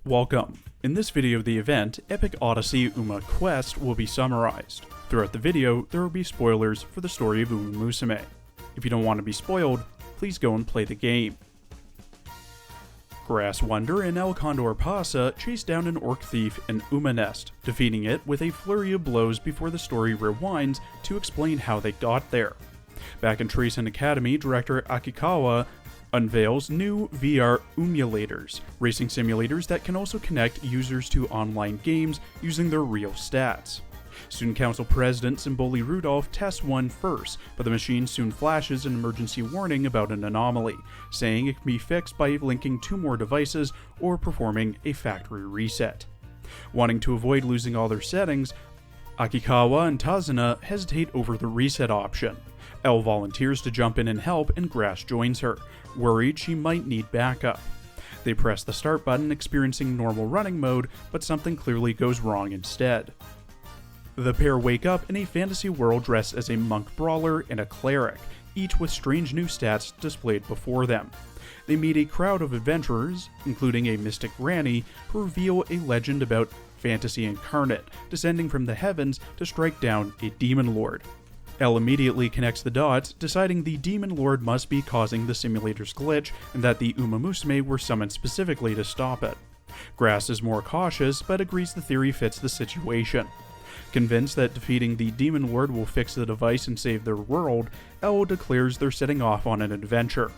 Welcome. In this video of the event, Epic Odyssey Uma Quest will be summarized. Throughout the video, there will be spoilers for the story of Umamusume. If you don't want to be spoiled, please go and play the game. Grass Wonder and El Condor Pasa chase down an orc thief in Uma Nest, defeating it with a flurry of blows before the story rewinds to explain how they got there. Back in Tracen Academy, director Akikawa unveils new VR emulators, racing simulators that can also connect users to online games using their real stats. Student Council President Simboli Rudolph tests one first, but the machine soon flashes an emergency warning about an anomaly, saying it can be fixed by linking two more devices or performing a factory reset. Wanting to avoid losing all their settings, Akikawa and Tazuna hesitate over the reset option. Elle volunteers to jump in and help, and Grass joins her, worried she might need backup. They press the start button, experiencing normal running mode, but something clearly goes wrong instead. The pair wake up in a fantasy world dressed as a monk brawler and a cleric, each with strange new stats displayed before them. They meet a crowd of adventurers, including a mystic granny, who reveal a legend about fantasy incarnate, descending from the heavens to strike down a demon lord. Elle immediately connects the dots, deciding the demon lord must be causing the simulator's glitch and that the Umamusume were summoned specifically to stop it. Grass is more cautious, but agrees the theory fits the situation. Convinced that defeating the demon lord will fix the device and save their world, Elle declares they're setting off on an adventure.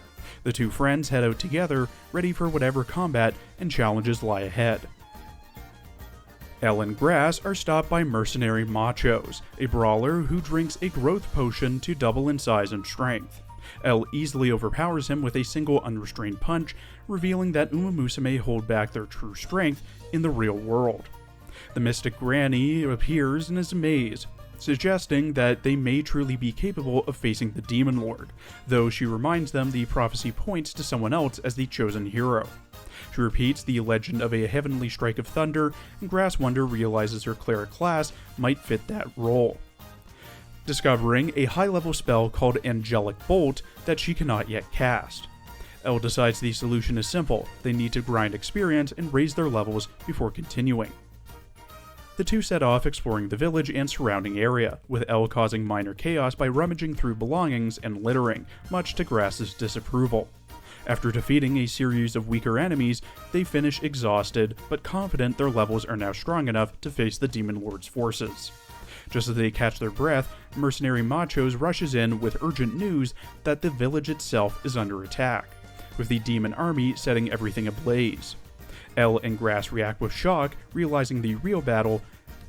The two friends head out together, ready for whatever combat and challenges lie ahead. Elle and Grass are stopped by mercenary Machos, a brawler who drinks a growth potion to double in size and strength. Elle easily overpowers him with a single unrestrained punch, revealing that Umamusume hold back their true strength in the real world. The mystic granny appears and is amazed, suggesting that they may truly be capable of facing the demon lord, though she reminds them the prophecy points to someone else as the chosen hero. She repeats the legend of a heavenly strike of thunder, and Grass Wonder realizes her cleric class might fit that role, discovering a high-level spell called Angelic Bolt that she cannot yet cast. Elle decides the solution is simple: they need to grind experience and raise their levels before continuing. The two set off exploring the village and surrounding area, with Elle causing minor chaos by rummaging through belongings and littering, much to Grass's disapproval. After defeating a series of weaker enemies, they finish exhausted, but confident their levels are now strong enough to face the Demon Lord's forces. Just as they catch their breath, mercenary Machos rushes in with urgent news that the village itself is under attack, with the demon army setting everything ablaze. Elle and Grass react with shock, realizing the real battle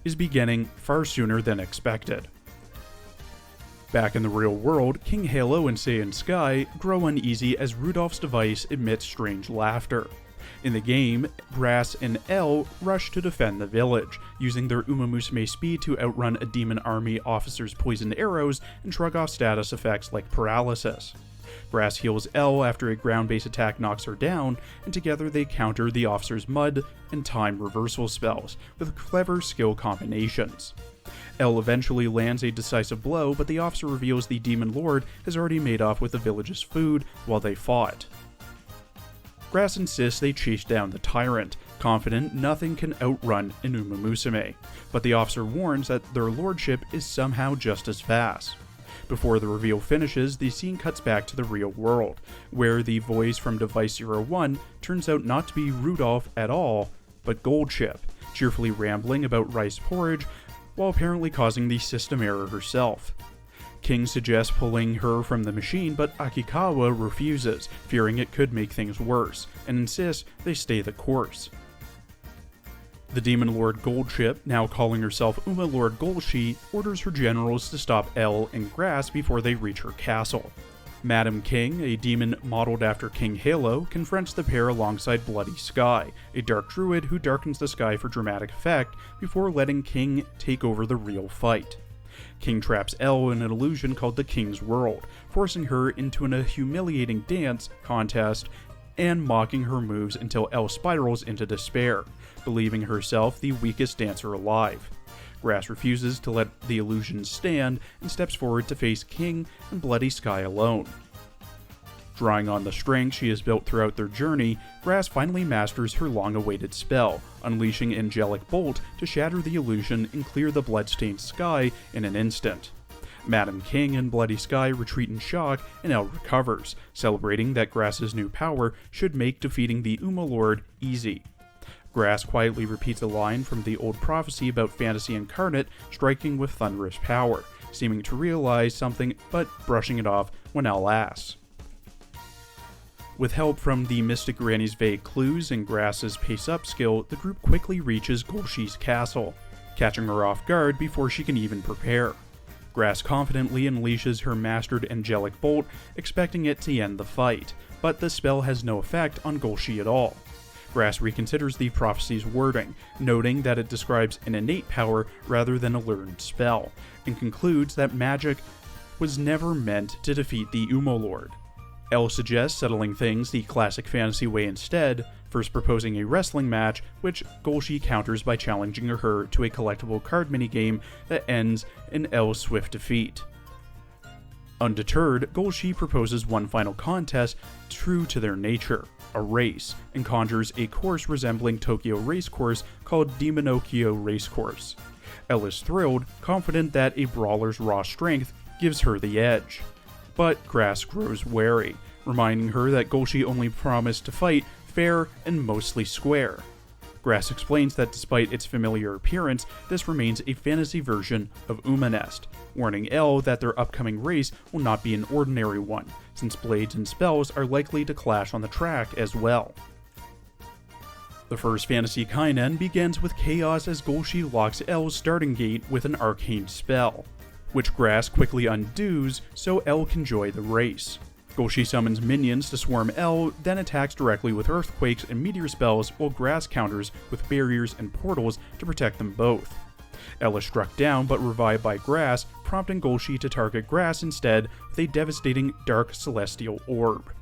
is beginning far sooner than expected. Back in the real world, King Halo and Saiyan Sky grow uneasy as Rudolph's device emits strange laughter. In the game, Grass and Elle rush to defend the village, using their Umamusume speed to outrun a demon army officer's poisoned arrows and shrug off status effects like paralysis. Grass heals Elle after a ground-based attack knocks her down, and together they counter the officer's mud and time reversal spells with clever skill combinations. Elle eventually lands a decisive blow, but the officer reveals the demon lord has already made off with the village's food while they fought. Grass insists they chase down the tyrant, confident nothing can outrun an Umamusume, but the officer warns that their lordship is somehow just as fast. Before the reveal finishes, the scene cuts back to the real world, where the voice from Device 01 turns out not to be Rudolph at all, but Goldchip, cheerfully rambling about rice porridge, while apparently causing the system error herself. King suggests pulling her from the machine, but Akikawa refuses, fearing it could make things worse, and insists they stay the course. The Demon Lord Goldchip, now calling herself Uma Lord Golshi, orders her generals to stop Elle and Grass before they reach her castle. Madam King, a demon modeled after King Halo, confronts the pair alongside Bloody Sky, a dark druid who darkens the sky for dramatic effect before letting King take over the real fight. King traps Elle in an illusion called the King's World, forcing her into a humiliating dance contest and mocking her moves until Elle spirals into despair, believing herself the weakest dancer alive. Grass refuses to let the illusion stand and steps forward to face King and Bloody Sky alone. Drawing on the strength she has built throughout their journey, Grass finally masters her long-awaited spell, unleashing Angelic Bolt to shatter the illusion and clear the blood-stained sky in an instant. Madam King and Bloody Sky retreat in shock, and Elle recovers, celebrating that Grass's new power should make defeating the Uma Lord easy. Grass quietly repeats a line from the old prophecy about Fantasy Incarnate striking with thunderous power, seeming to realize something but brushing it off when Elle asks. With help from the Mystic Granny's vague clues and Grass's pace-up skill, the group quickly reaches Golshi's castle, catching her off guard before she can even prepare. Grass confidently unleashes her mastered Angelic Bolt, expecting it to end the fight, but the spell has no effect on Golshi at all. Grass reconsiders the prophecy's wording, noting that it describes an innate power rather than a learned spell, and concludes that magic was never meant to defeat the Uma Lord. Elle suggests settling things the classic fantasy way instead, first proposing a wrestling match, which Golshi counters by challenging her to a collectible card minigame that ends in Elle's swift defeat. Undeterred, Golshi proposes one final contest true to their nature, a race, and conjures a course resembling Tokyo Racecourse called Demonocchio Racecourse. Elle is thrilled, confident that a brawler's raw strength gives her the edge. But Grass grows wary, reminding her that Golshi only promised to fight fair and mostly square. Grass explains that despite its familiar appearance, this remains a fantasy version of Umanest, warning Elle that their upcoming race will not be an ordinary one, since blades and spells are likely to clash on the track as well. The first fantasy Kainen begins with chaos as Golshi locks Elle's starting gate with an arcane spell, which Grass quickly undoes so Elle can enjoy the race. Golshi summons minions to swarm Elle, then attacks directly with earthquakes and meteor spells, while Grass counters with barriers and portals to protect them both. Elle is struck down but revived by Grass, prompting Golshi to target Grass instead with a devastating dark celestial orb.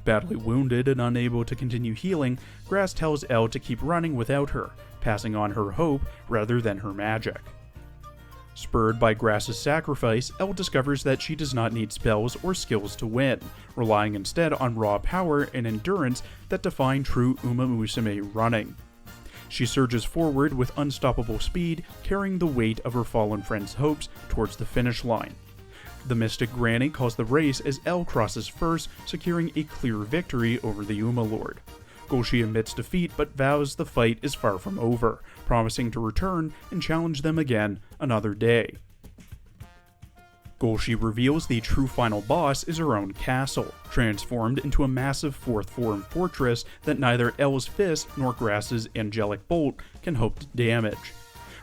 Badly wounded and unable to continue healing, Grass tells Elle to keep running without her, passing on her hope rather than her magic. Spurred by Grass's sacrifice, Elle discovers that she does not need spells or skills to win, relying instead on raw power and endurance that define true Umamusume running. She surges forward with unstoppable speed, carrying the weight of her fallen friend's hopes towards the finish line. The Mystic Granny calls the race as Elle crosses first, securing a clear victory over the Uma Lord. Golshi admits defeat but vows the fight is far from over, promising to return and challenge them again another day. Golshi reveals the true final boss is her own castle, transformed into a massive fourth form fortress that neither Elle's fist nor Grass's Angelic Bolt can hope to damage.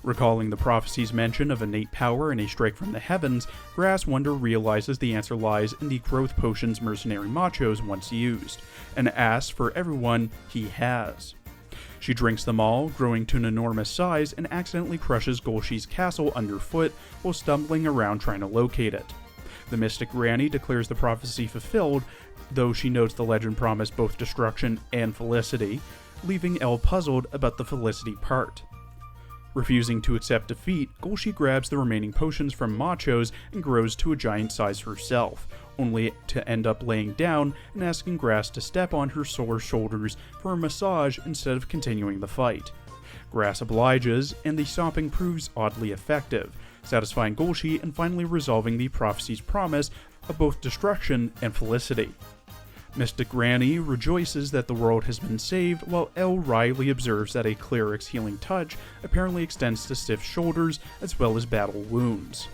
Recalling the prophecy's mention of innate power and a strike from the heavens, Grass Wonder realizes the answer lies in the growth potions mercenary machos once used, and asks for everyone he has. She drinks them all, growing to an enormous size, and accidentally crushes Golshi's castle underfoot while stumbling around trying to locate it. The Mystic Granny declares the prophecy fulfilled, though she notes the legend promised both destruction and felicity, leaving Elle puzzled about the felicity part. Refusing to accept defeat, Golshi grabs the remaining potions from machos and grows to a giant size herself, only to end up laying down and asking Grass to step on her sore shoulders for a massage instead of continuing the fight. Grass obliges, and the stomping proves oddly effective, satisfying Golshi and finally resolving the prophecy's promise of both destruction and felicity. Mystic Granny rejoices that the world has been saved, while Elle wryly observes that a cleric's healing touch apparently extends to stiff shoulders as well as battle wounds.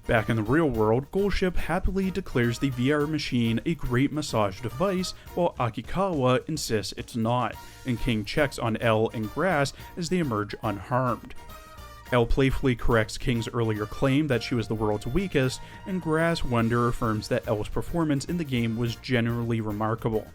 Back in the real world, Golship happily declares the VR machine a great massage device, while Akikawa insists it's not, and King checks on Elle and Grass as they emerge unharmed. Elle playfully corrects King's earlier claim that she was the world's weakest, and Grass Wonder affirms that Elle's performance in the game was generally remarkable.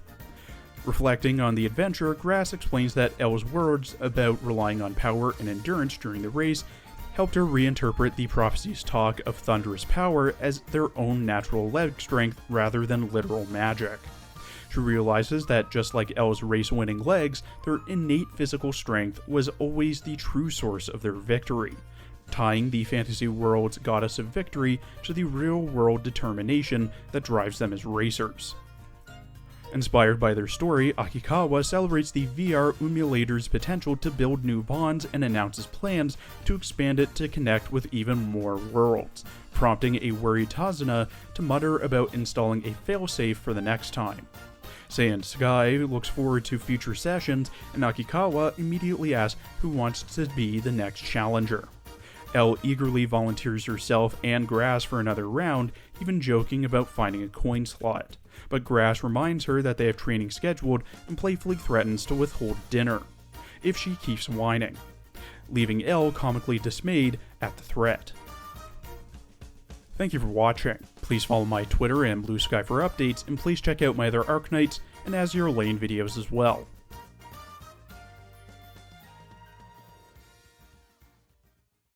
Reflecting on the adventure, Grass explains that Elle's words about relying on power and endurance during the race helped her reinterpret the prophecy's talk of thunderous power as their own natural leg strength rather than literal magic. She realizes that just like Elle's race-winning legs, their innate physical strength was always the true source of their victory. tying the fantasy world's goddess of victory to the real-world determination that drives them as racers. Inspired by their story, Akikawa celebrates the VR emulator's potential to build new bonds and announces plans to expand it to connect with even more worlds, prompting a worried Tazuna to mutter about installing a failsafe for the next time. Seiya Sky looks forward to future sessions, and Akikawa immediately asks who wants to be the next challenger. Elle eagerly volunteers herself and Grass for another round, even joking about finding a coin slot. But Grass reminds her that they have training scheduled and playfully threatens to withhold dinner if she keeps whining, leaving Elle comically dismayed at the threat. Thank you for watching. Please follow my Twitter and Blue Sky for updates, and please check out my other Arknights and Azure Lane videos as well.